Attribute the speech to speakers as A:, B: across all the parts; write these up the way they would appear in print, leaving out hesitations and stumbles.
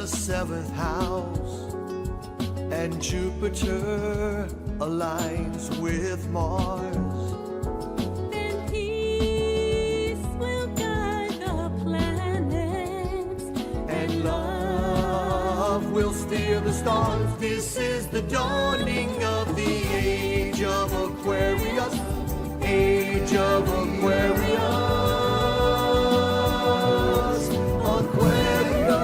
A: seventh house, and Jupiter aligns with Mars.
B: Then peace will guide the planets,
A: And love will steer the stars. This is the dawning of the age of Aquarius. Age of Aquarius. Aquarius.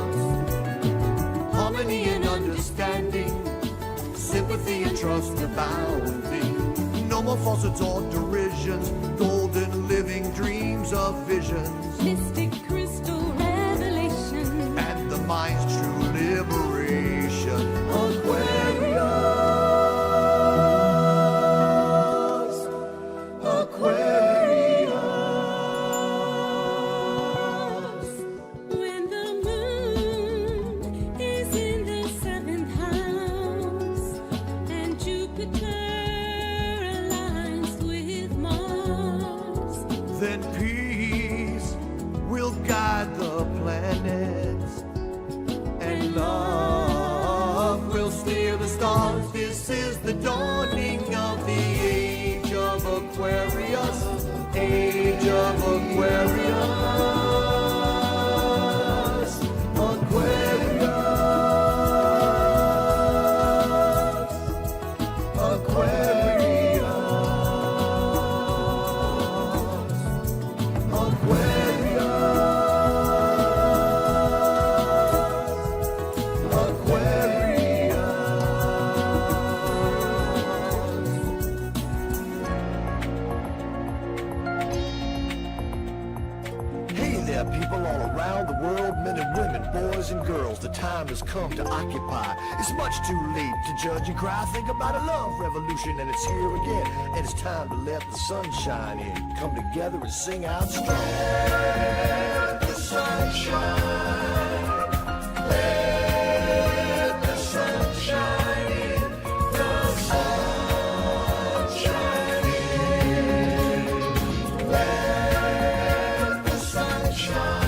A: Aquarius. Harmony and understanding, sympathy and trust abounding. No more falsehoods or derisions, golden living dreams of visions,
B: mystic crystal revelation,
A: and the mind's true liberation. Aquarius, Aquarius.
B: when the moon is in the seventh house, and Jupiter aligns with Mars.
A: Then peace will guide the planets, and love will steer the stars. This is the dawning of the age of Aquarius. Age of Aquarius. Aquarius. Aquarius. Hey there, people all around the world, men and women, boys and girls. The time has come to occupy. It's much too late to judge and cry. Think about a love revolution, and it's here again. And it's time to let the sun shine in. Come together and sing out strong. Let the sun shine. Let the sun shine in. The sun shine in. Let the sun shine.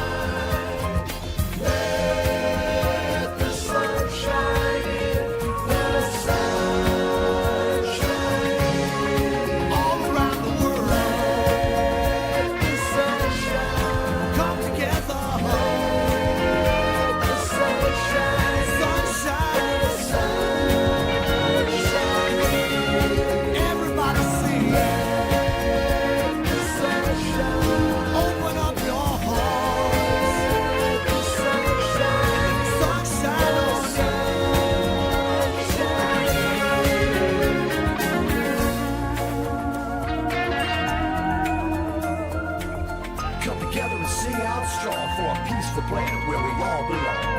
A: Let the sun shine in. The sun shine in. All around the world. Let the sun shine. Come together. Let the sun shine. Sunshine. The sun shine in. Everybody sing. Let the sun shine. Open up your hearts. Let the sun shine. Sunshine. The sun shine. Come together and sing out strong for a peaceful planet where we all belong.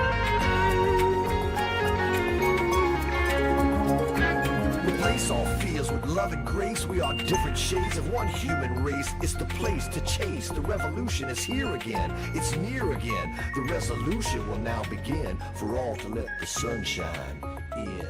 A: Replace all fears with love and grace. We are different shades of one human race. It's the place to chase. The revolution is here again. It's near again. The resolution will now begin for all to let the sunshine in.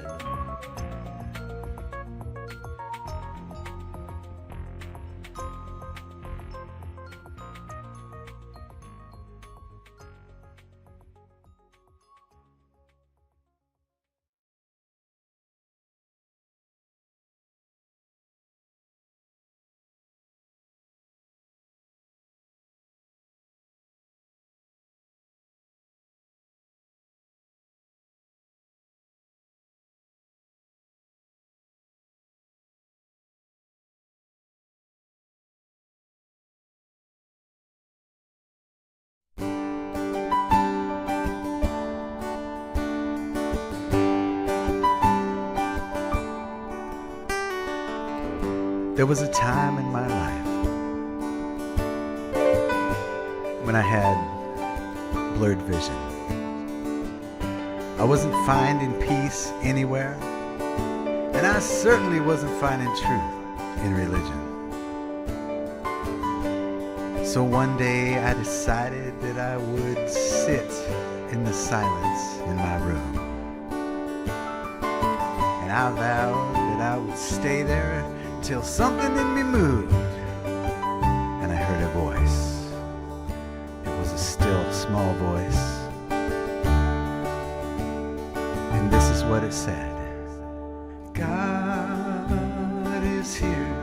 C: There was a time in my life when I had blurred vision. I wasn't finding peace anywhere, and I certainly wasn't finding truth in religion. So one day I decided that I would sit in the silence in my room. And I vowed that I would stay there until something in me moved, and I heard a voice. It was a still, small voice. And this is what it said. God is here.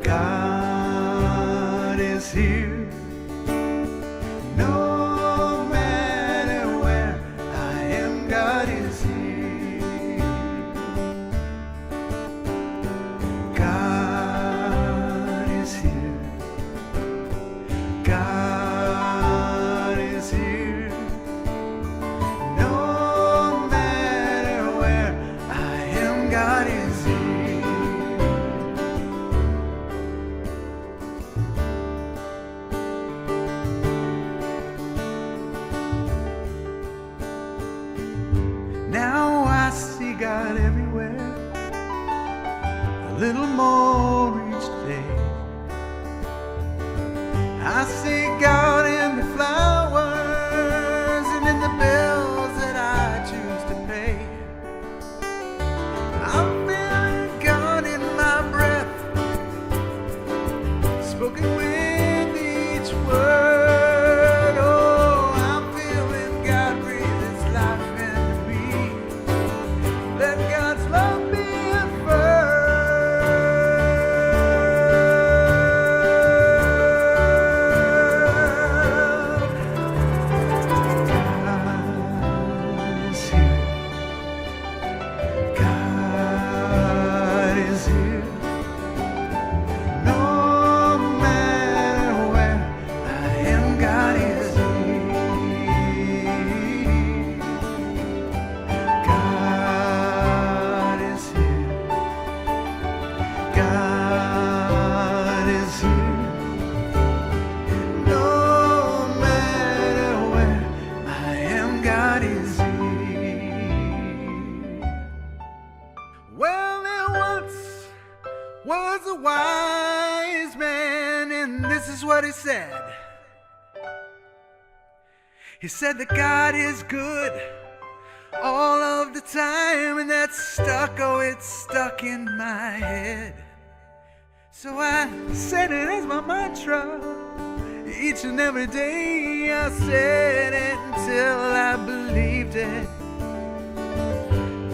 C: God is here. No matter where I am, God is here. God is here. God is here. No matter where I am, God is here. Now I see God everywhere, a little more each day. I see God in the flowers and in the bills that I choose to pay. I'm feeling God in my breath, spoken with each word. Oh, I'm feeling God breathe His life into me. Let God's love be God is here. No matter where I am, God is here. God is here. God is here. No matter where I am, God is here. Well, there once was a wise man, and this is what he said. He said that God is good all of the time, and that's stuck, oh, it's stuck in my head. So I said it as my mantra. Each and every day I said it until I believed it.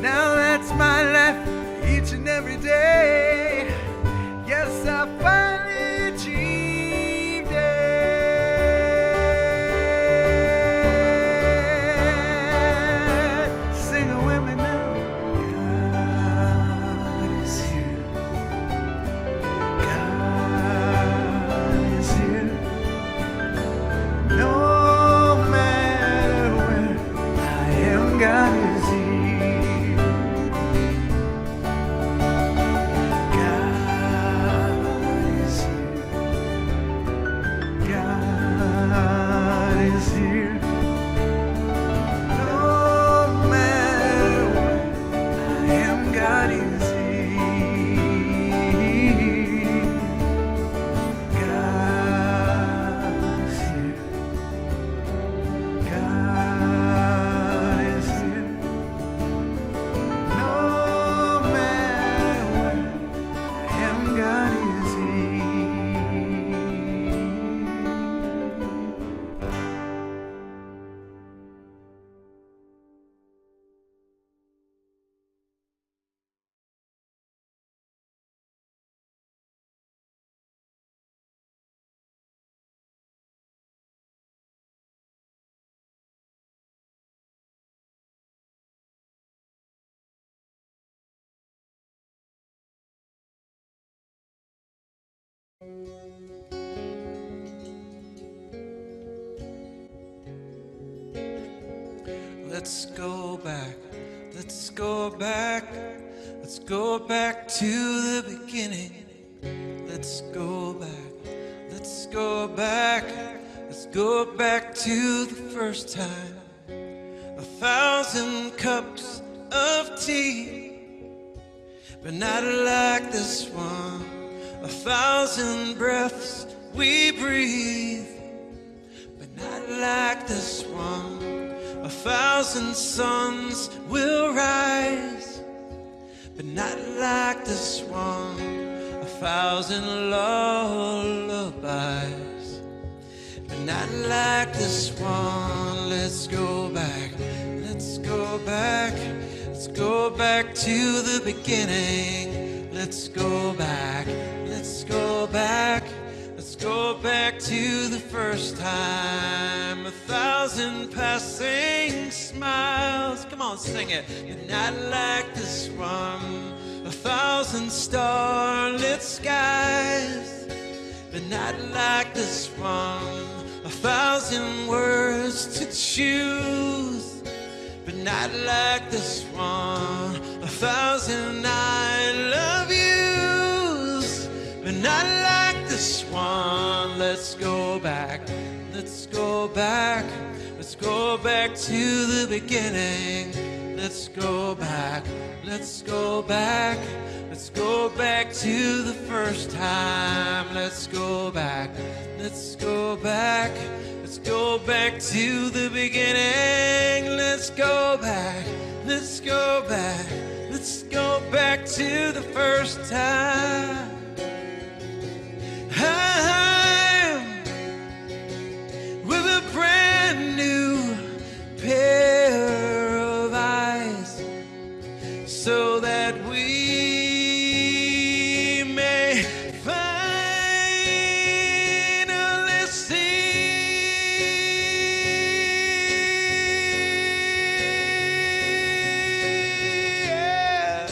C: Now that's my life each and every day. Yes, I finally achieved it. Sing it with me now. God is here. God is here. No matter where I am, God is here. God is here. No matter where I am, God is here. God is here. God is here. No matter where I am, God is here.
D: Let's go back, let's go back, let's go back to the beginning. Let's go back, let's go back, let's go back to the first time. 1,000 cups of tea, but not like this one. 1,000 breaths we breathe, but not like this one. 1,000 suns will rise, but not like this one. 1,000 lullabies, but not like this one. Let's go back, let's go back, let's go back to the beginning. Let's go back, let's go back, let's go back to the first time. 1,000 passing smiles, come on, sing it, but not like this one. 1,000 starlit skies, but not like this one. 1,000 words to choose, but not like this one. 1,000 I love yous, but not like this one. Let's go back, let's go back, let's go back to the beginning. Let's go back, let's go back, let's go back to the first time. Let's go back, let's go back, let's go back to the beginning. Let's go back, let's go back, let's go back to the first time. I'm with a brand new pair of eyes, so that we may finally see. Yeah.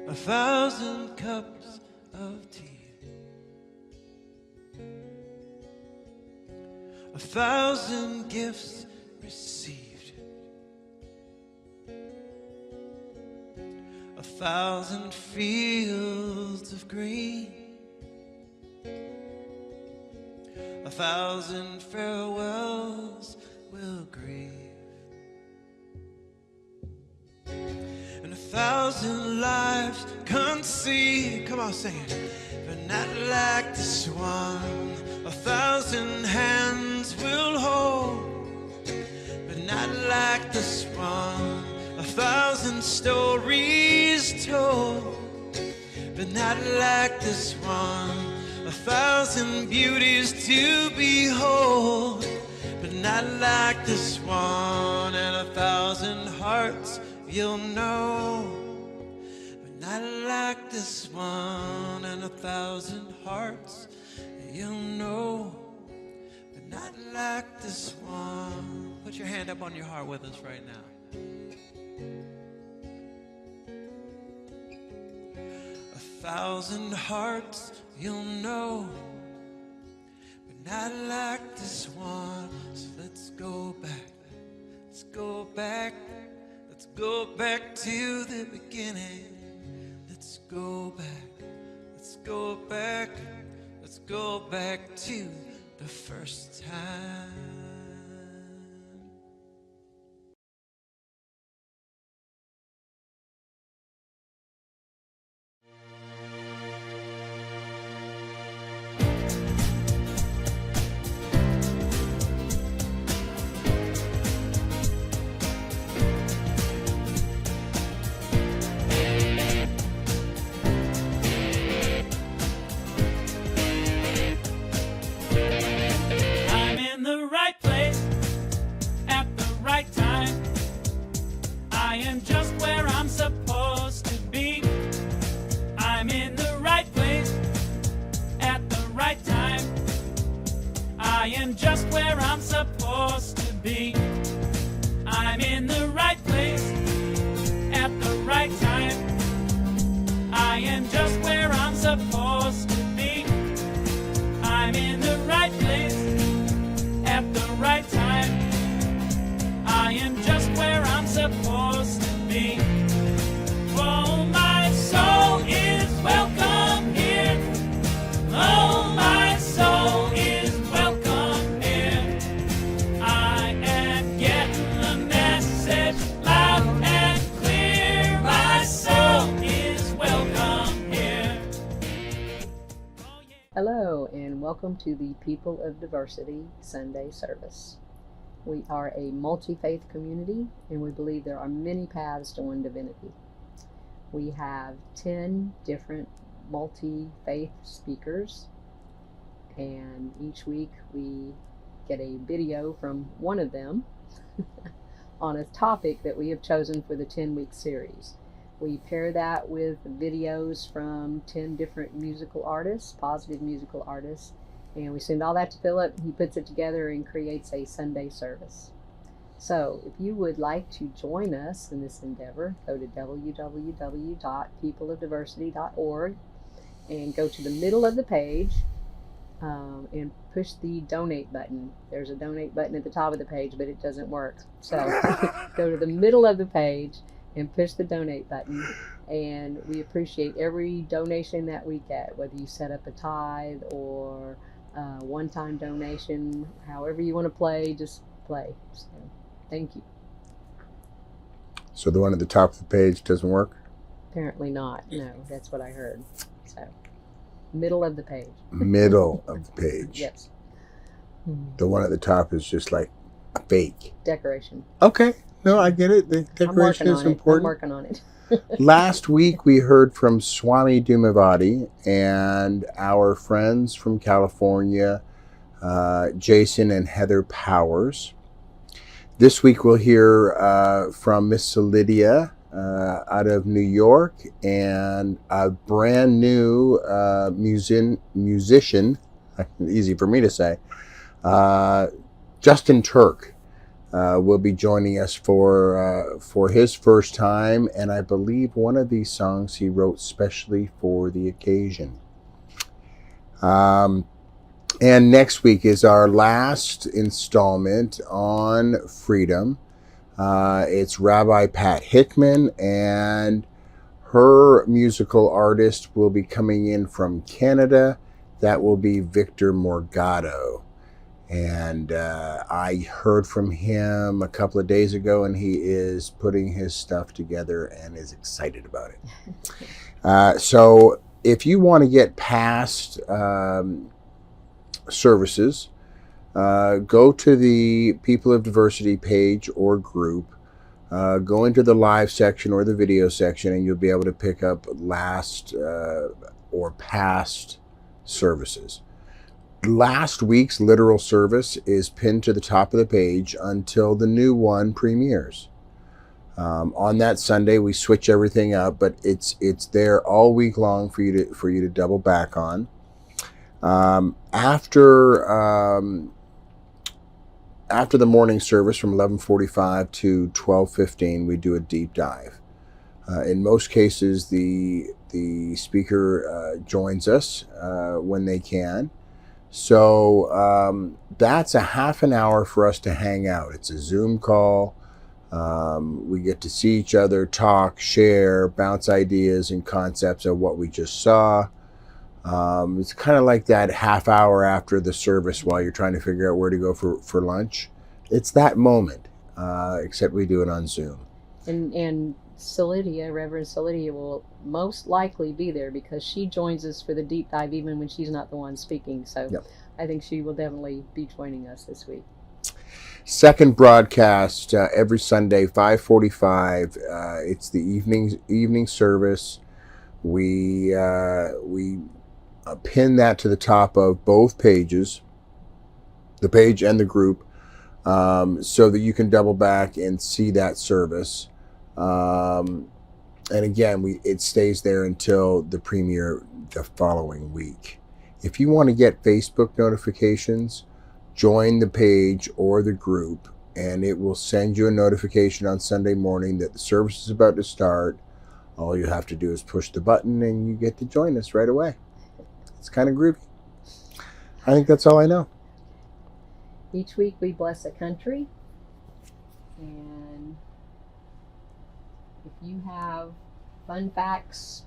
D: 1,000 cups of tea, 1,000 gifts received, 1,000 fields of green, 1,000 farewells will grieve, and 1,000 lives conceived. Come on, sing it. But not like this one. 1,000 hands will hold, but not like this one. 1,000 stories told, but not like this one. 1,000 beauties to behold, but not like this one. And 1,000 hearts you'll know, but not like this one. And 1,000 hearts you'll know, but not like this one. Put your hand up on your heart with us right now. 1,000 hearts you'll know, but not like this one. So let's go back, let's go back, let's go back to the beginning. Let's go back, let's go back, let's go back to the first time.
E: I'm in the right place at the right time. I am just where I'm supposed to be. I'm in the right place at the right time. I am just where I'm supposed to be. I'm in the right place at the right time. I am just where I'm supposed to be. I'm in the right place at the right time. I am just where I'm supposed to be. Oh, my soul is welcome here. Oh, my soul is welcome here. I am getting the message loud and clear. My soul is welcome here.
F: welcome to the People of Diversity Sunday service. We are a multi-faith community, and we believe there are many paths to one divinity. We have 10 different multi-faith speakers, and each week we get a video from one of them on a topic that we have chosen for the 10-week series. We pair that with videos from 10 different musical artists, positive musical artists, and we send all that to Philip. He puts it together and creates a Sunday service. So if you would like to join us in this endeavor, go to www.peopleofdiversity.org and go to the middle of the page and push the donate button. There's a donate button at the top of the page, but it doesn't work. So go to the middle of the page and push the donate button, and we appreciate every donation that we get, whether you set up a tithe or one-time donation, however you want to play, just play. So thank you.
G: So the one at the top of the page doesn't work?
F: Apparently not. No, that's what I heard. So middle of the page.
G: Middle of the page.
F: Yes.
G: The one at the top is just like a fake.
F: Decoration.
G: Okay. No, I get it. The decoration is important.
F: I'm working on it.
G: Last week we heard from Swami Dumavati and our friends from California, Jason and Heather Powers. This week we'll hear from Miss Lydia out of New York, and a brand new musician, easy for me to say, Justin Turk. Will be joining us for his first time, and I believe one of these songs he wrote specially for the occasion. And next week is our last installment on freedom. It's Rabbi Pat Hickman, and her musical artist will be coming in from Canada. That will be Victor Morgado. And I heard from him a couple of days ago, and he is putting his stuff together and is excited about it. So if you want to get past services, go to the People of Diversity page or group, go into the live section or the video section, and you'll be able to pick up last or past services. Last week's literal service is pinned to the top of the page until the new one premieres. On that Sunday, we switch everything up, but it's there all week long for you to double back on. After the morning service from 11:45 to 12:15, we do a deep dive. In most cases, the speaker joins us when they can. So that's a half an hour for us to hang out. It's a Zoom call. We get to see each other, talk, share, bounce ideas and concepts of what we just saw. It's kind of like that half hour after the service while you're trying to figure out where to go for lunch. It's that moment, except we do it on Zoom.
F: And Reverend Lydia will most likely be there because she joins us for the deep dive even when she's not the one speaking. So yep. I think she will definitely be joining us this week.
G: Second broadcast every Sunday, 5:45. It's the evening service. We pin that to the top of both pages, the page and the group, so that you can double back and see that service. And again, it stays there until the premiere the following week. If you want to get Facebook notifications, join the page or the group, and it will send you a notification on Sunday morning that the service is about to start. All you have to do is push the button and you get to join us right away. It's kind of groovy. I think that's all I know.
F: Each week we bless a country, and if you have fun facts,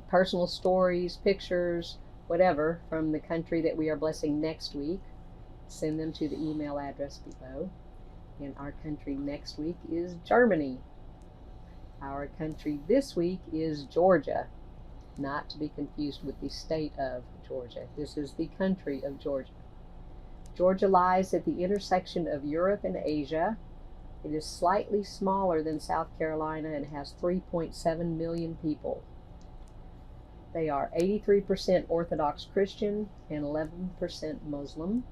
F: personal stories, pictures, whatever from the country that we are blessing next week, send them to the email address below. And our country next week is Germany. Our country this week is Georgia. not to be confused with the state of Georgia. This is the country of Georgia. Georgia lies at the intersection of Europe and Asia. It is slightly smaller than South Carolina and has 3.7 million people. They are 83% Orthodox Christian and 11% Muslim.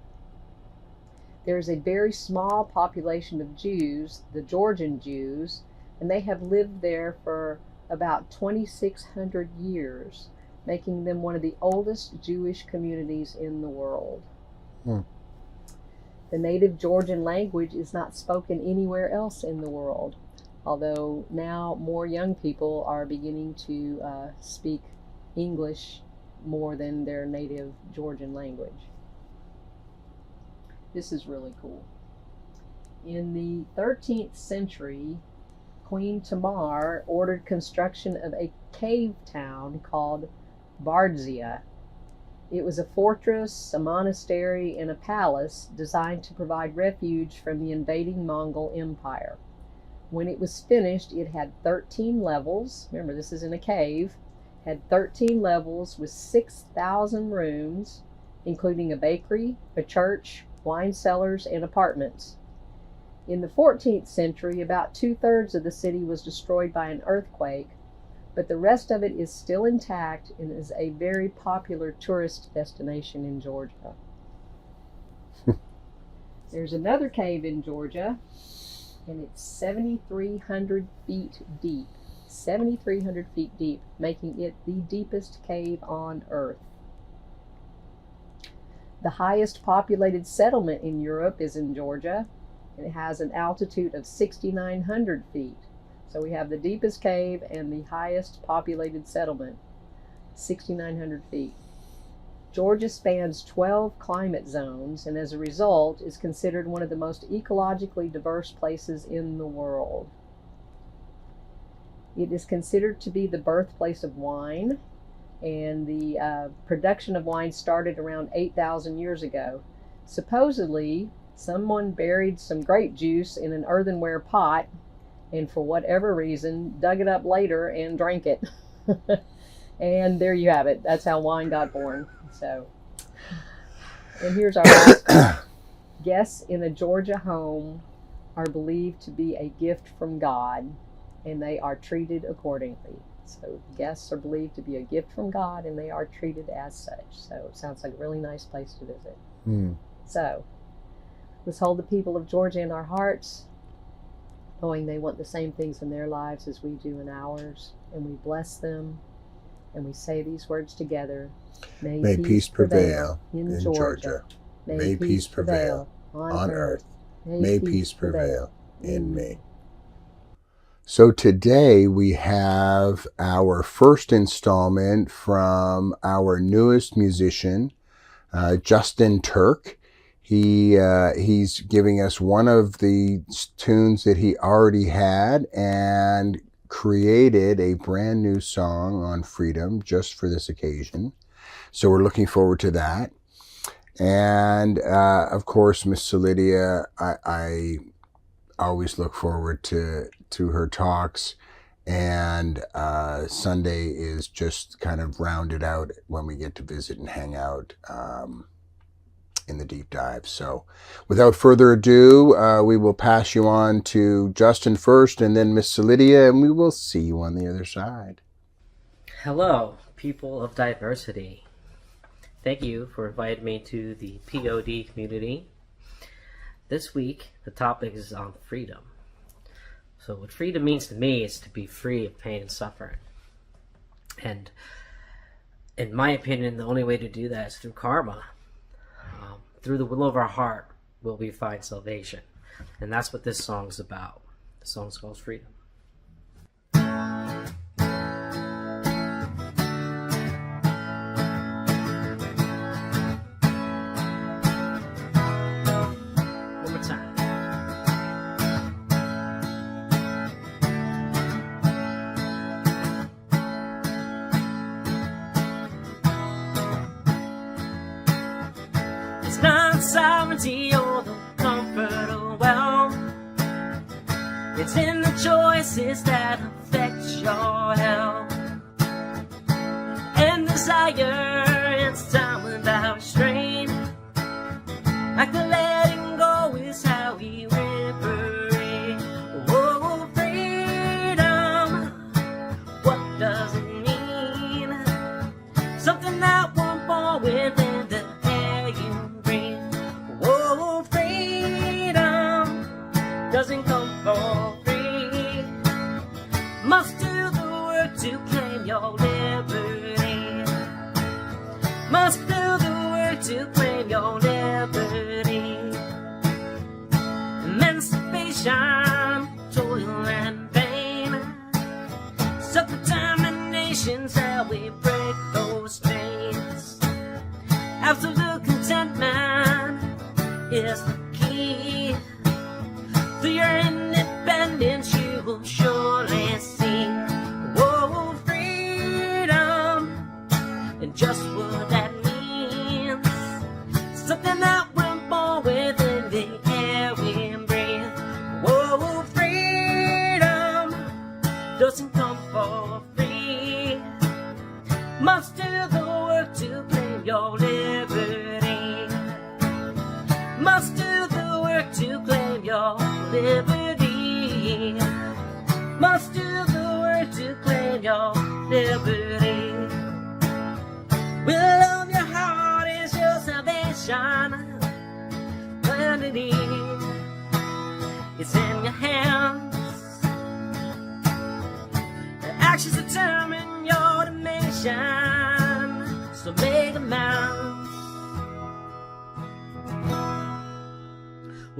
F: There is a very small population of Jews, the Georgian Jews, and they have lived there for about 2,600 years, making them one of the oldest Jewish communities in the world. The native Georgian language is not spoken anywhere else in the world, although now more young people are beginning to speak English more than their native Georgian language. This is really cool. In the 13th century, Queen Tamar ordered construction of a cave town called Bardzia. It was a fortress, a monastery, and a palace designed to provide refuge from the invading Mongol Empire. When it was finished, it had 13 levels. Remember, this is in a cave. Had 13 levels with 6,000 rooms, including a bakery, a church, wine cellars, and apartments. In the 14th century, about 2/3 of the city was destroyed by an earthquake, but the rest of it is still intact and is a very popular tourist destination in Georgia. There's another cave in Georgia, and it's 7,300 feet deep. 7,300 feet deep, making it the deepest cave on Earth. The highest populated settlement in Europe is in Georgia, and it has an altitude of 6,900 feet. So we have the deepest cave and the highest populated settlement, 6,900 feet. Georgia spans 12 climate zones, and as a result is considered one of the most ecologically diverse places in the world. It is considered to be the birthplace of wine, and the production of wine started around 8,000 years ago. Supposedly, someone buried some grape juice in an earthenware pot, and for whatever reason, dug it up later and drank it. And there you have it. That's how wine got born. So, and here's our last one. Guests in a Georgia home are believed to be a gift from God, and they are treated accordingly. So guests are believed to be a gift from God, and they are treated as such. So it sounds like a really nice place to visit. So let's hold the people of Georgia in our hearts, knowing they want the same things in their lives as we do in ours, and we bless them, and we say these words together. May peace prevail in Georgia. May peace prevail on earth.
G: May peace prevail in me. So today we have our first installment from our newest musician, Justin Turk. He's giving us one of the tunes that he already had and created a brand new song on freedom just for this occasion. So we're looking forward to that. And of course, Miss Solidia, I always look forward to her talks, and Sunday is just kind of rounded out when we get to visit and hang out in the deep dive. So without further ado, we will pass you on to Justin first, and then Miss Solidia, and we will see you on the other side.
H: Hello, people of diversity. Thank you for inviting me to the POD community. This week, the topic is on freedom. So what freedom means to me is to be free of pain and suffering. And in my opinion, the only way to do that is through karma. Through the will of our heart will we find salvation. And that's what this song is about. The song's called Freedom. One more time. It's not sovereignty or the comfort or wealth. It's in the choices that affect your health. desire, it's time without restraint. Like the letting go is how we liberate. Oh, freedom, what does it mean? Something that won't fall within the air you breathe. Oh, freedom doesn't come for free. Must do the work to claim your liberty. Must do the work to claim your liberty. Emancipation, toil and pain. Self-determination's how we break those chains. Absolute contentment is the key. Through your independence you will surely see. Oh, freedom, and just what that means. Something that went born within the air we breathe. Oh, freedom doesn't come for free. Must do the work to claim your liberty. Must do the work to claim your liberty. Must do the work to claim your liberty. Will of your heart is your salvation. Eternity is in your hands. The actions determine your dimension. So make amends.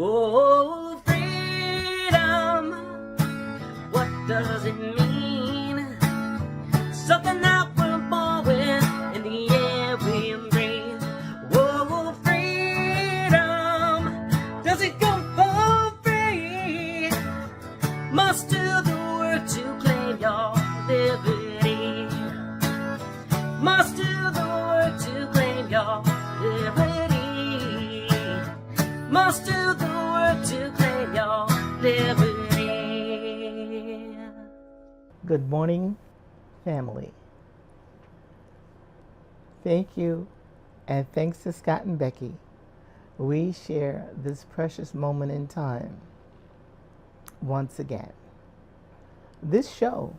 H: Oh, freedom, what does it mean? Something that we're born with in the air we breathe. Oh, freedom, does it come for free? Must do the work to claim your liberty. Must do the work to claim your liberty. Must do the work to claim your liberty.
I: Good morning, family. Thank you, and thanks to Scott and Becky, we share this precious moment in time once again. This show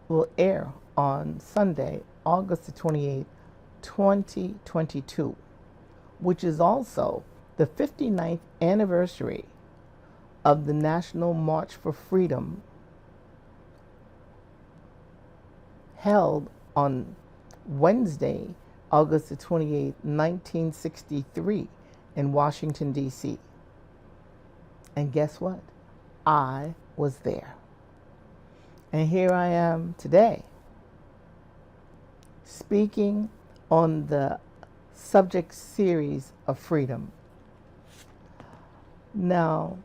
I: will air on Sunday, August the 28th, 2022, which is also the 59th anniversary of the National March for Freedom held on Wednesday, August the 28th, 1963 in Washington, D.C. And guess what? I was there. And here I am today, speaking on the subject series of freedom. Now,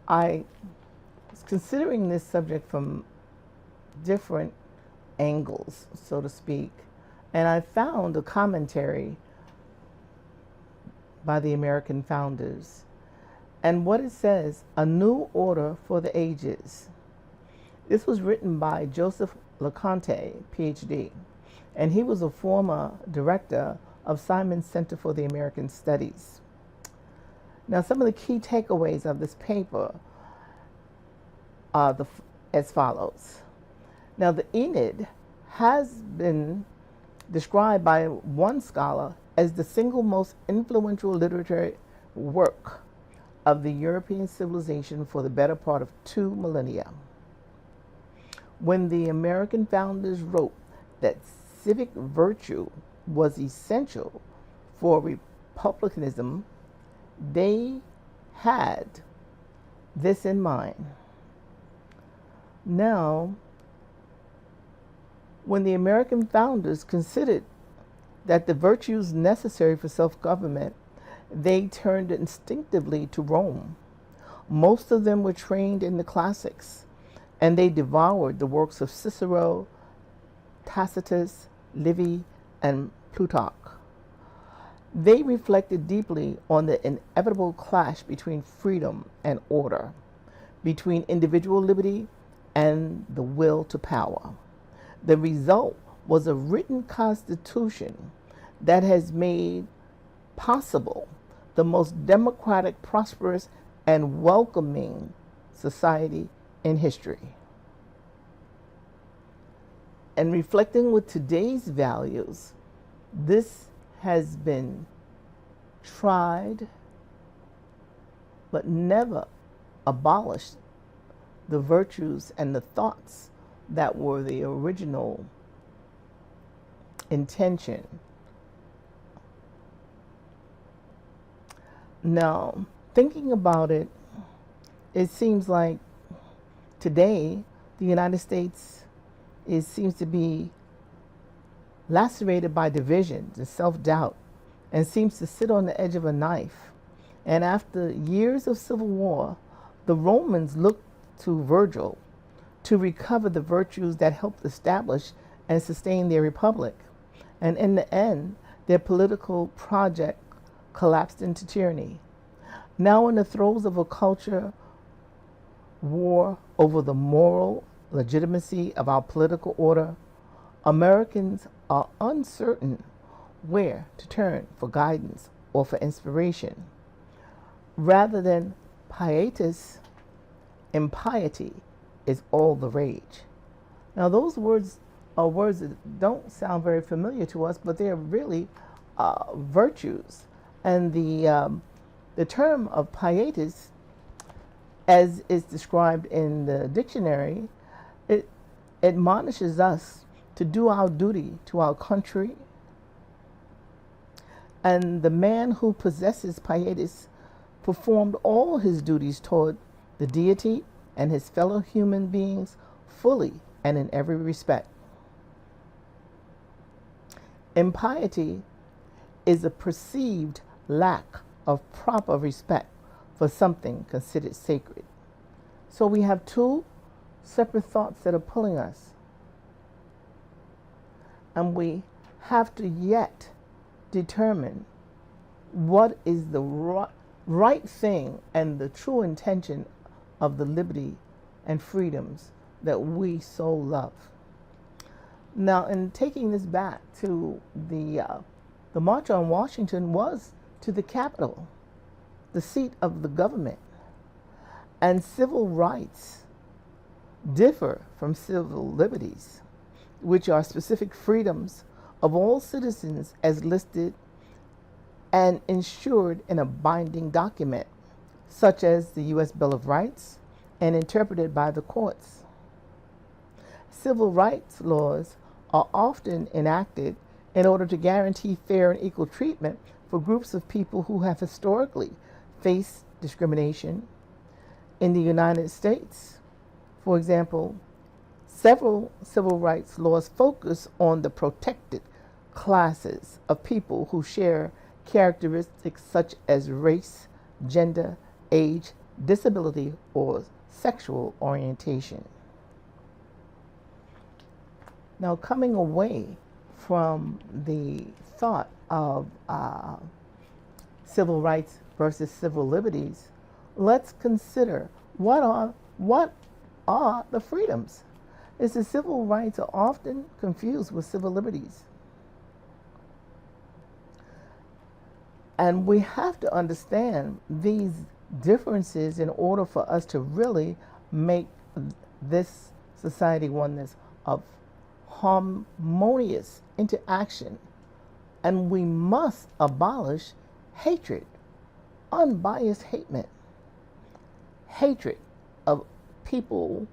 I: I was considering this subject from different angles, so to speak, and I found a commentary by the American founders. And what it says, A New Order for the Ages. This was written by Joseph LeConte, PhD, and he was a former director of Simon Center for the American Studies. Now, some of the key takeaways of this paper are as follows. Now, the Aeneid has been described by one scholar as the single most influential literary work of the European civilization for the better part of 2 millennia. When the American founders wrote that civic virtue was essential for republicanism, they had this in mind. Now, when the American founders considered that the virtues necessary for self-government, they turned instinctively to Rome. Most of them were trained in the classics, and they devoured the works of Cicero, Tacitus, Livy, and Plutarch. They reflected deeply on the inevitable clash between freedom and order, between individual liberty and the will to power. The result was a written constitution that has made possible the most democratic, prosperous, and welcoming society in history. And reflecting with today's values, this has been tried but never abolished the virtues and the thoughts that were the original intention. Now, thinking about it, it seems like today the United States seems to be lacerated by divisions and self-doubt, and seems to sit on the edge of a knife. And after years of civil war, the Romans looked to Virgil to recover the virtues that helped establish and sustain their republic. And in the end, their political project collapsed into tyranny. Now, in the throes of a culture war over the moral legitimacy of our political order, Americans are uncertain where to turn for guidance or for inspiration. Rather than pietas, impiety is all the rage. Now, those words are words that don't sound very familiar to us, but they're really virtues. And the term of pietas, as is described in the dictionary, it admonishes us to do our duty to our country. And the man who possesses pietas performed all his duties toward the deity and his fellow human beings fully and in every respect. Impiety is a perceived lack of proper respect for something considered sacred. So we have two separate thoughts that are pulling us. And we have to yet determine what is the right thing and the true intention of the liberty and freedoms that we so love. Now, in taking this back to the March on Washington was to the Capitol, the seat of the government. And civil rights differ from civil liberties, which are specific freedoms of all citizens as listed and ensured in a binding document, such as the U.S. Bill of Rights, and interpreted by the courts. Civil rights laws are often enacted in order to guarantee fair and equal treatment for groups of people who have historically faced discrimination. In the United States, for example, several civil rights laws focus on the protected classes of people who share characteristics such as race, gender, age, disability, or sexual orientation. Now, coming away from the thought of civil rights versus civil liberties, let's consider what are the freedoms. Is the civil rights are often confused with civil liberties. And we have to understand these differences in order for us to really make this society one that's of harmonious interaction. And we must abolish hatred, unbiased hatred of people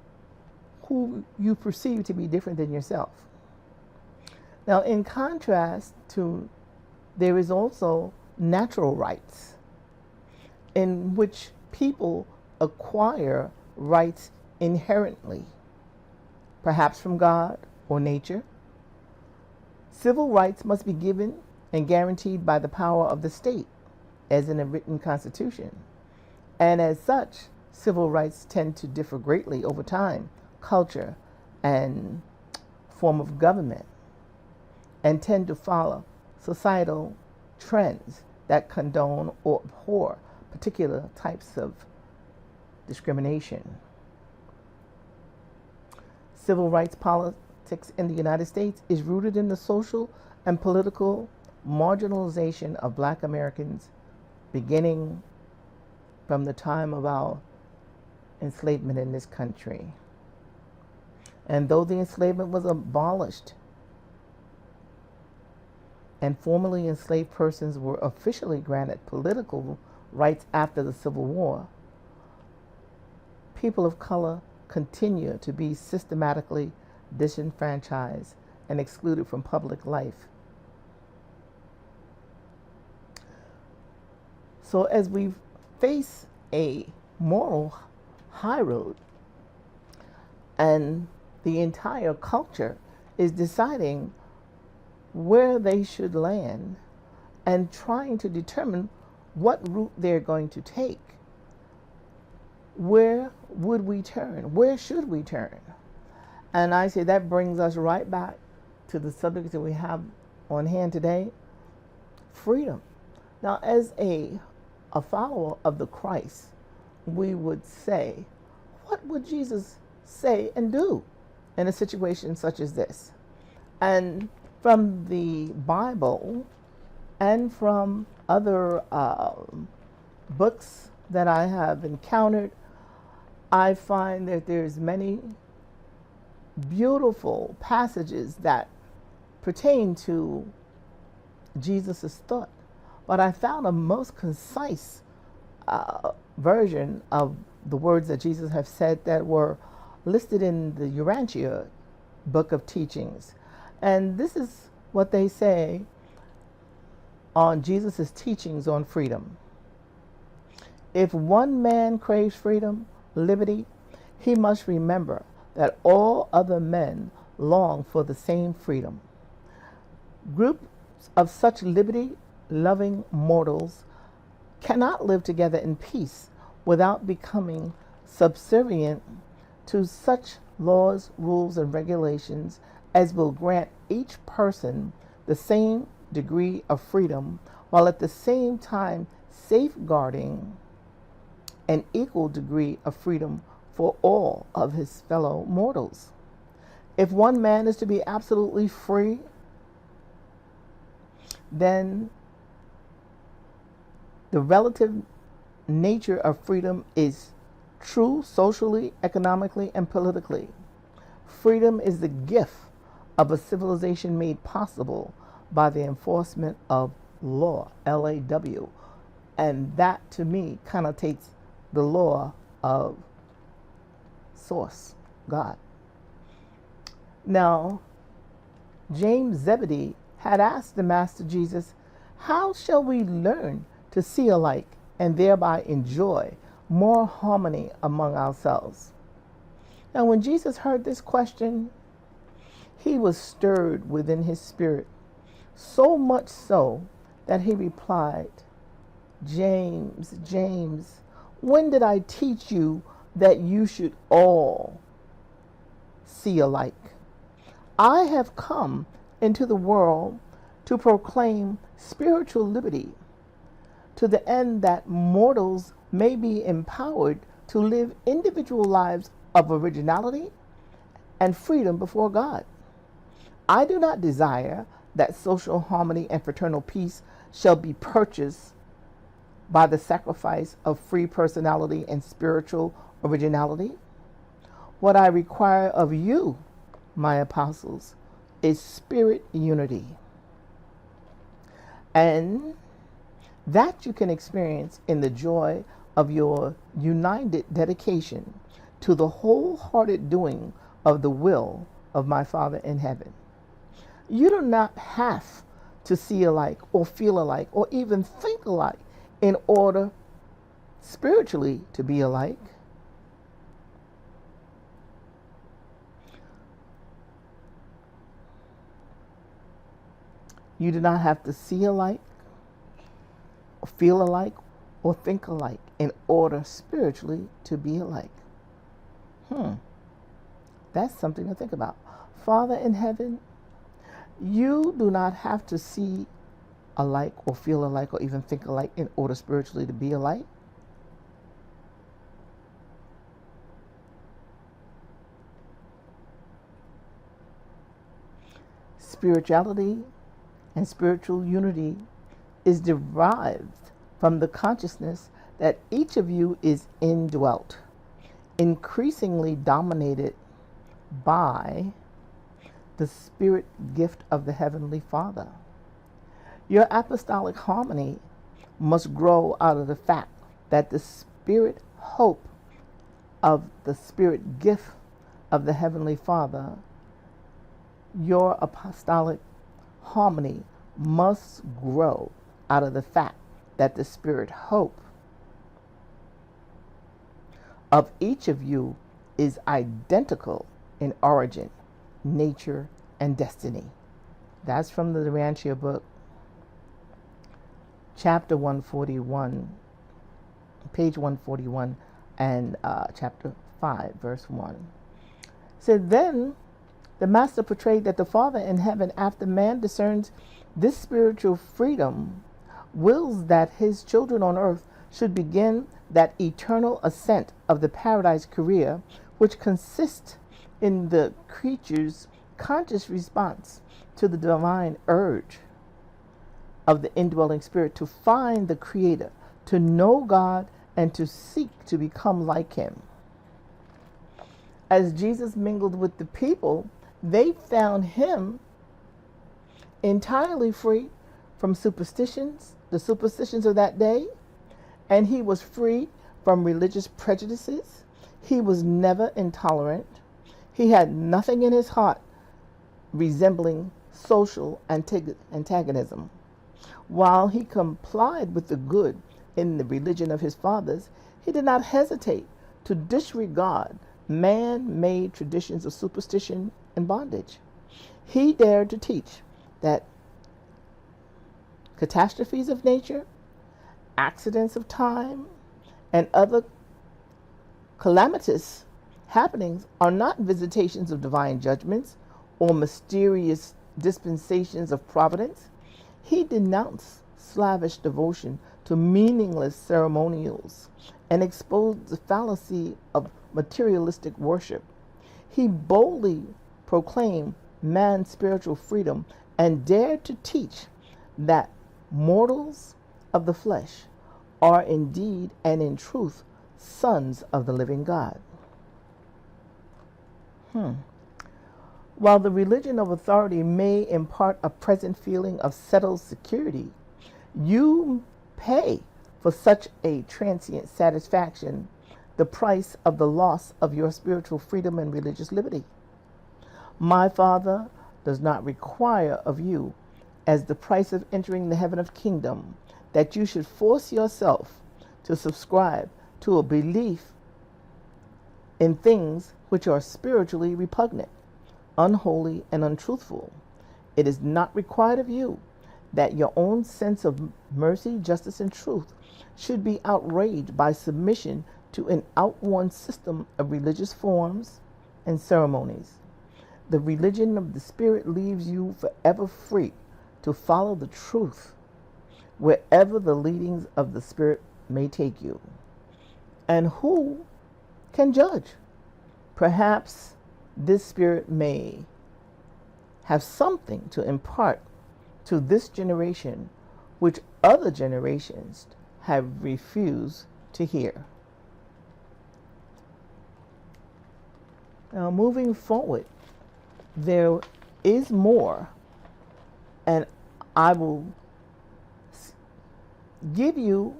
I: who you perceive to be different than yourself. Now, in contrast to, there is also natural rights, in which people acquire rights inherently, perhaps from God or nature. Civil rights must be given and guaranteed by the power of the state, as in a written constitution. And as such, civil rights tend to differ greatly over time, culture, and form of government, and tend to follow societal trends that condone or abhor particular types of discrimination. Civil rights politics in the United States is rooted in the social and political marginalization of black Americans beginning from the time of our enslavement in this country. And though the enslavement was abolished and formerly enslaved persons were officially granted political rights after the Civil War, people of color continue to be systematically disenfranchised and excluded from public life. So as we face a moral high road and the entire culture is deciding where they should land and trying to determine what route they're going to take, where would we turn? Where should we turn? And I say that brings us right back to the subject that we have on hand today, freedom. Now, as a follower of the Christ, we would say, what would Jesus say and do in a situation such as this? And from the Bible and from other books that I have encountered, I find that there's many beautiful passages that pertain to Jesus' thought. But I found a most concise version of the words that Jesus have said that were listed in the Urantia book of teachings. And this is what they say on Jesus' teachings on freedom. If one man craves freedom, liberty, he must remember that all other men long for the same freedom. Groups of such liberty-loving mortals cannot live together in peace without becoming subservient to such laws, rules, and regulations as will grant each person the same degree of freedom, while at the same time safeguarding an equal degree of freedom for all of his fellow mortals. If one man is to be absolutely free, then the relative nature of freedom is true socially, economically, and politically. Freedom is the gift of a civilization made possible by the enforcement of law, L-A-W. And that, to me, connotates the law of source, God. Now, James Zebedee had asked the Master Jesus, how shall we learn to see alike and thereby enjoy more harmony among ourselves? Now, when Jesus heard this question, he was stirred within his spirit, so much so that he replied, James, James, when did I teach you that you should all see alike? I have come into the world to proclaim spiritual liberty, to the end that mortals may be empowered to live individual lives of originality and freedom before God. I do not desire that social harmony and fraternal peace shall be purchased by the sacrifice of free personality and spiritual originality. What I require of you, my apostles, is spirit unity. And that you can experience in the joy of your united dedication to the wholehearted doing of the will of my Father in heaven. You do not have to see alike or feel alike or even think alike in order spiritually to be alike. You do not have to see alike, or feel alike, or think alike in order spiritually to be alike. That's something to think about. Father in heaven, you do not have to see alike or feel alike or even think alike in order spiritually to be alike. Spirituality and spiritual unity is derived from the consciousness that each of you is indwelt, increasingly dominated by the spirit gift of the Heavenly Father. Your apostolic harmony must grow out of the fact that the spirit hope of the spirit gift of the Heavenly Father, your apostolic harmony must grow out of the fact that the spirit hope of each of you is identical in origin, nature, and destiny. That's from the Rancher book, chapter 141, page 141, and chapter 5, verse 1. So then the Master portrayed that the Father in heaven, after man discerns this spiritual freedom, wills that his children on earth should begin that eternal ascent of the paradise career, which consists in the creature's conscious response to the divine urge of the indwelling spirit to find the Creator, to know God, and to seek to become like Him. As Jesus mingled with the people, they found Him entirely free from superstitions, the superstitions of that day, and He was free from religious prejudices. He was never intolerant. He had nothing in His heart resembling social antagonism. While He complied with the good in the religion of His fathers, He did not hesitate to disregard man-made traditions of superstition and bondage. He dared to teach that catastrophes of nature, accidents of time, and other calamitous happenings are not visitations of divine judgments or mysterious dispensations of providence. He denounced slavish devotion to meaningless ceremonials and exposed the fallacy of materialistic worship. He boldly proclaimed man's spiritual freedom and dared to teach that mortals of the flesh are indeed and in truth sons of the living God. While the religion of authority may impart a present feeling of settled security, you pay for such a transient satisfaction the price of the loss of your spiritual freedom and religious liberty. My Father does not require of you, as the price of entering the heaven of kingdom, that you should force yourself to subscribe to a belief in things which are spiritually repugnant, unholy, and untruthful. It is not required of you that your own sense of mercy, justice, and truth should be outraged by submission to an outworn system of religious forms and ceremonies. The religion of the Spirit leaves you forever free to follow the truth wherever the leadings of the Spirit may take you. And who can judge? Perhaps this Spirit may have something to impart to this generation which other generations have refused to hear. Now, moving forward, there is more, and I will give you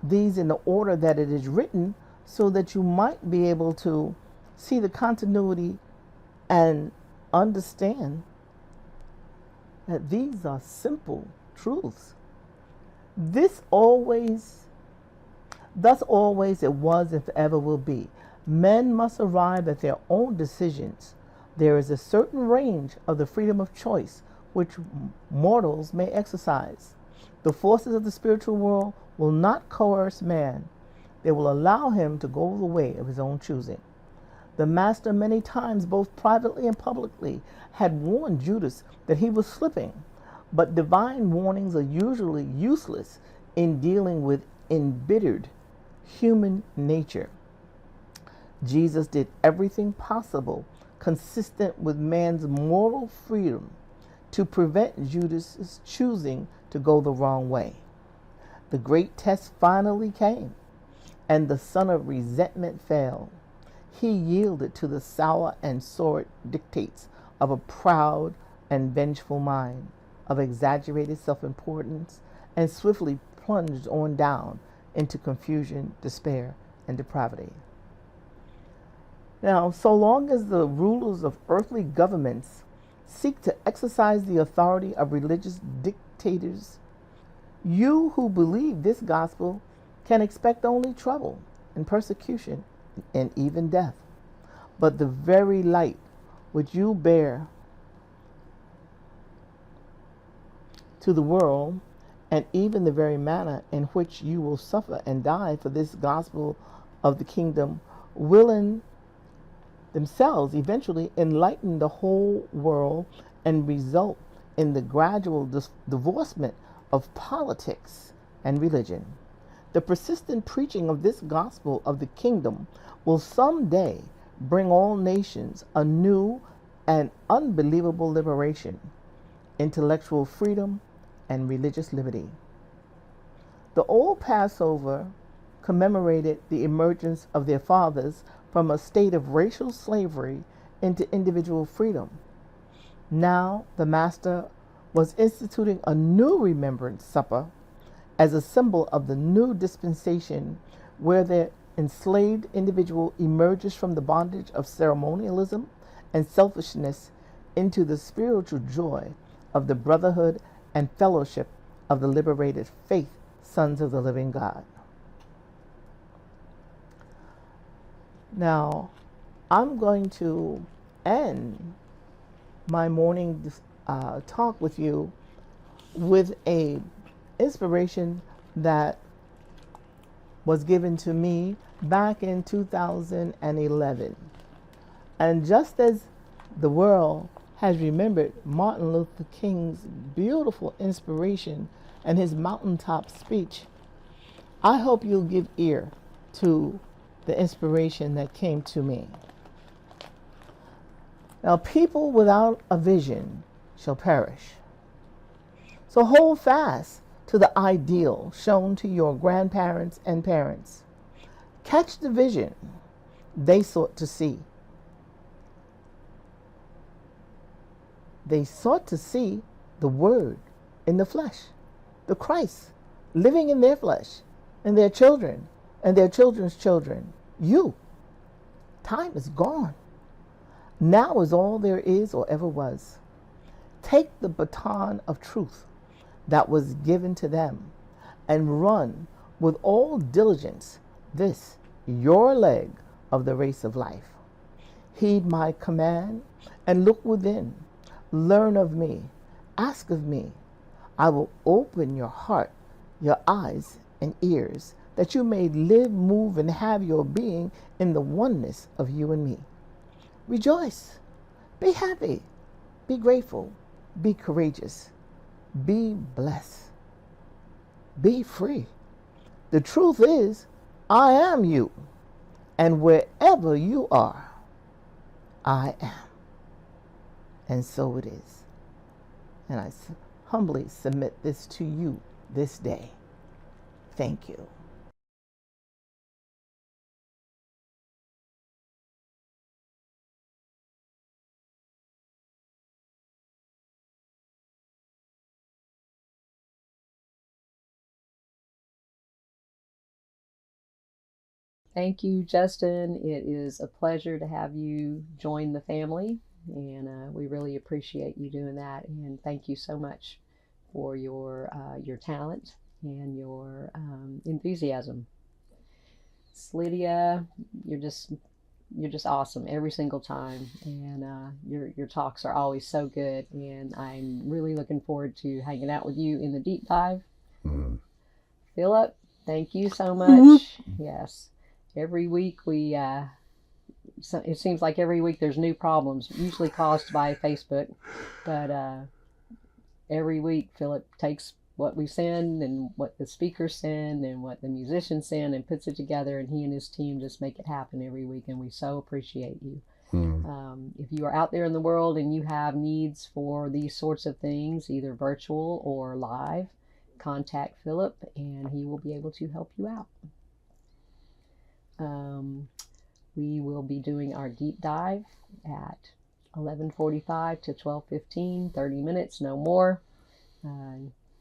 I: these in the order that it is written so that you might be able to see the continuity and understand that these are simple truths. Thus always it was and forever will be. Men must arrive at their own decisions. There is a certain range of the freedom of choice which mortals may exercise. The forces of the spiritual world will not coerce man. They will allow him to go the way of his own choosing. The Master many times, both privately and publicly, had warned Judas that he was slipping, but divine warnings are usually useless in dealing with embittered human nature. Jesus did everything possible consistent with man's moral freedom to prevent Judas' choosing to go the wrong way. The great test finally came, and the son of resentment fell. He yielded to the sour and sordid dictates of a proud and vengeful mind, of exaggerated self-importance, and swiftly plunged on down into confusion, despair, and depravity. Now, so long as the rulers of earthly governments seek to exercise the authority of religious dictators, you who believe this gospel can expect only trouble and persecution and even death. But the very light which you bear to the world, and even the very manner in which you will suffer and die for this gospel of the kingdom, will in themselves eventually enlighten the whole world and result in the gradual divorcement of politics and religion. The persistent preaching of this gospel of the kingdom will someday bring all nations a new and unbelievable liberation, intellectual freedom, and religious liberty. The old Passover commemorated the emergence of their fathers from a state of racial slavery into individual freedom. Now the Master was instituting a new remembrance supper as a symbol of the new dispensation, where the enslaved individual emerges from the bondage of ceremonialism and selfishness into the spiritual joy of the brotherhood and fellowship of the liberated faith sons of the living God. Now, I'm going to end my morning talk with you with a inspiration that was given to me back in 2011. And just as the world has remembered Martin Luther King's beautiful inspiration and his mountaintop speech, I hope you'll give ear to the inspiration that came to me. Now, people without a vision shall perish. So hold fast to the ideal shown to your grandparents and parents. Catch the vision they sought to see. They sought to see the Word in the flesh, the Christ living in their flesh, and their children, and their children's children. You. Time is gone. Now is all there is or ever was. Take the baton of truth that was given to them and run with all diligence this, your leg of the race of life. Heed my command and look within. Learn of me. Ask of me. I will open your heart, your eyes, and ears, that you may live, move, and have your being in the oneness of you and me. Rejoice. Be happy. Be grateful. Be courageous. Be blessed. Be free. The truth is, I am you. And wherever you are, I am. And so it is. And I humbly submit this to you this day. Thank you.
F: Thank you, Justin. It is a pleasure to have you join the family, and we really appreciate you doing that. And thank you so much for your talent and your enthusiasm. Lydia, you're just awesome every single time, and your talks are always so good. And I'm really looking forward to hanging out with you in the deep dive. Philip, thank you so much. Yes. Every week it seems like every week there's new problems, usually caused by Facebook. But every week Philip takes what we send and what the speakers send and what the musicians send and puts it together, and he and his team just make it happen every week, and we so appreciate you. If you are out there in the world and you have needs for these sorts of things, either virtual or live, contact Philip and he will be able to help you out. We will be doing our deep dive at 11:45 to 12:15, 30 minutes, no more.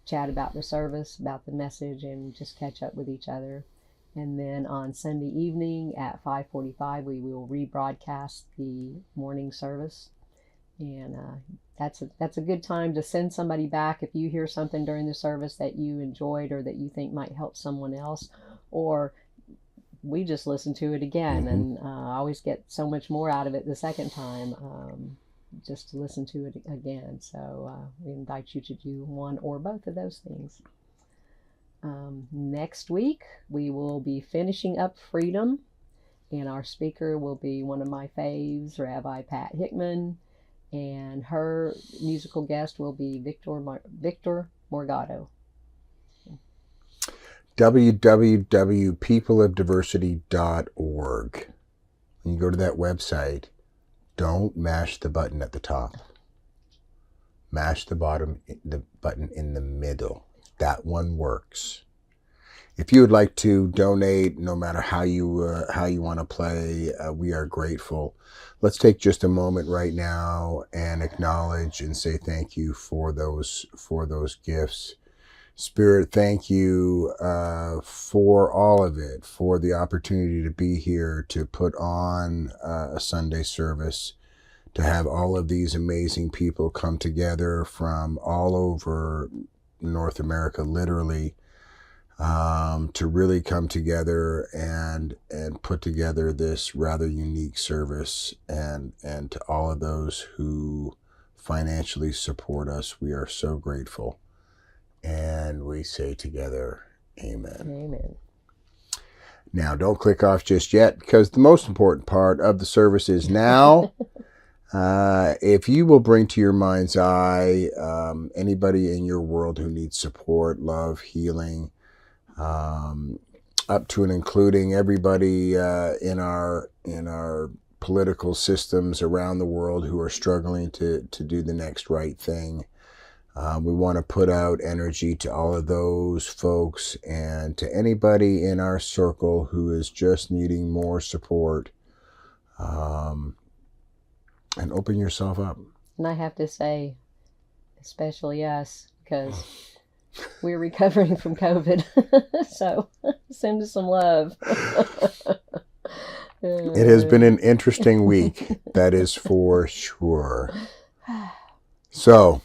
F: Chat about the service, about the message, and just catch up with each other. And then on Sunday evening at 5:45, we will rebroadcast the morning service. And that's a good time to send somebody back if you hear something during the service that you enjoyed or that you think might help someone else, or we just listen to it again. And I always get so much more out of it the second time, just to listen to it again. So we invite you to do one or both of those things. Next week, we will be finishing up Freedom, and our speaker will be one of my faves, Rabbi Pat Hickman, and her musical guest will be Victor Morgado.
G: www.peopleofdiversity.org. When you go to that website, don't mash the button at the top. Mash the button in the middle. That one works. If you would like to donate, no matter how you want to play, we are grateful. Let's take just a moment right now and acknowledge and say thank you for those gifts. Spirit, thank you for all of it, for the opportunity to be here, to put on a Sunday service, to have all of these amazing people come together from all over North America, literally, to really come together and put together this rather unique service. And to all of those who financially support us, we are so grateful. And we say together, amen.
F: Amen.
G: Now, don't click off just yet, because the most important part of the service is now. If you will bring to your mind's eye anybody in your world who needs support, love, healing, up to and including everybody in our political systems around the world who are struggling to do the next right thing. We want to put out energy to all of those folks and to anybody in our circle who is just needing more support. And open yourself up.
F: And I have to say, especially us, because we're recovering from COVID. So send us some love.
G: It has been an interesting week, that is for sure. So,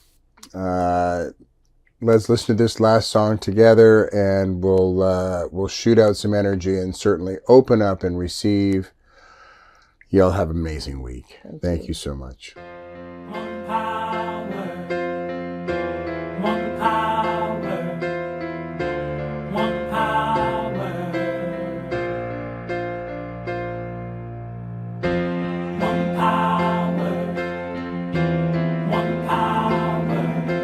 G: let's listen to this last song together, and we'll shoot out some energy and certainly open up and receive. Y'all have an amazing week. Thank you so much.
E: One power, one power, one power, one power, one power,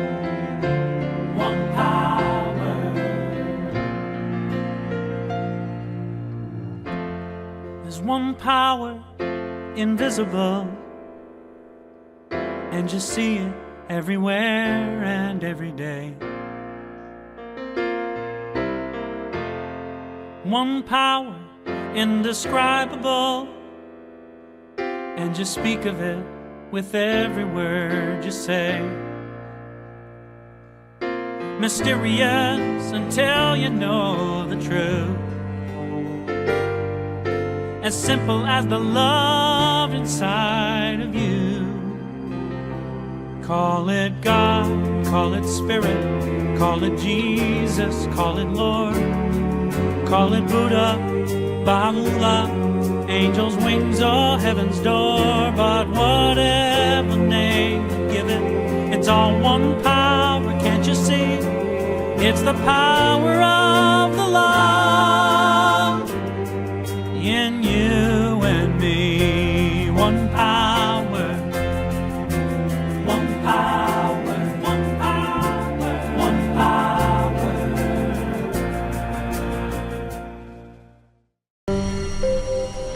E: one power. There's one power invisible, and you see it everywhere and every day. One power indescribable, and you speak of it with every word you say. Mysterious until you know the truth, as simple as the love inside of you. Call it God, call it Spirit, call it Jesus, call it Lord, call it Buddha, Baha'u'llah, angels' wings or heaven's door. But whatever name you give it, it's all one power, can't you see? It's the power of the love in you and me.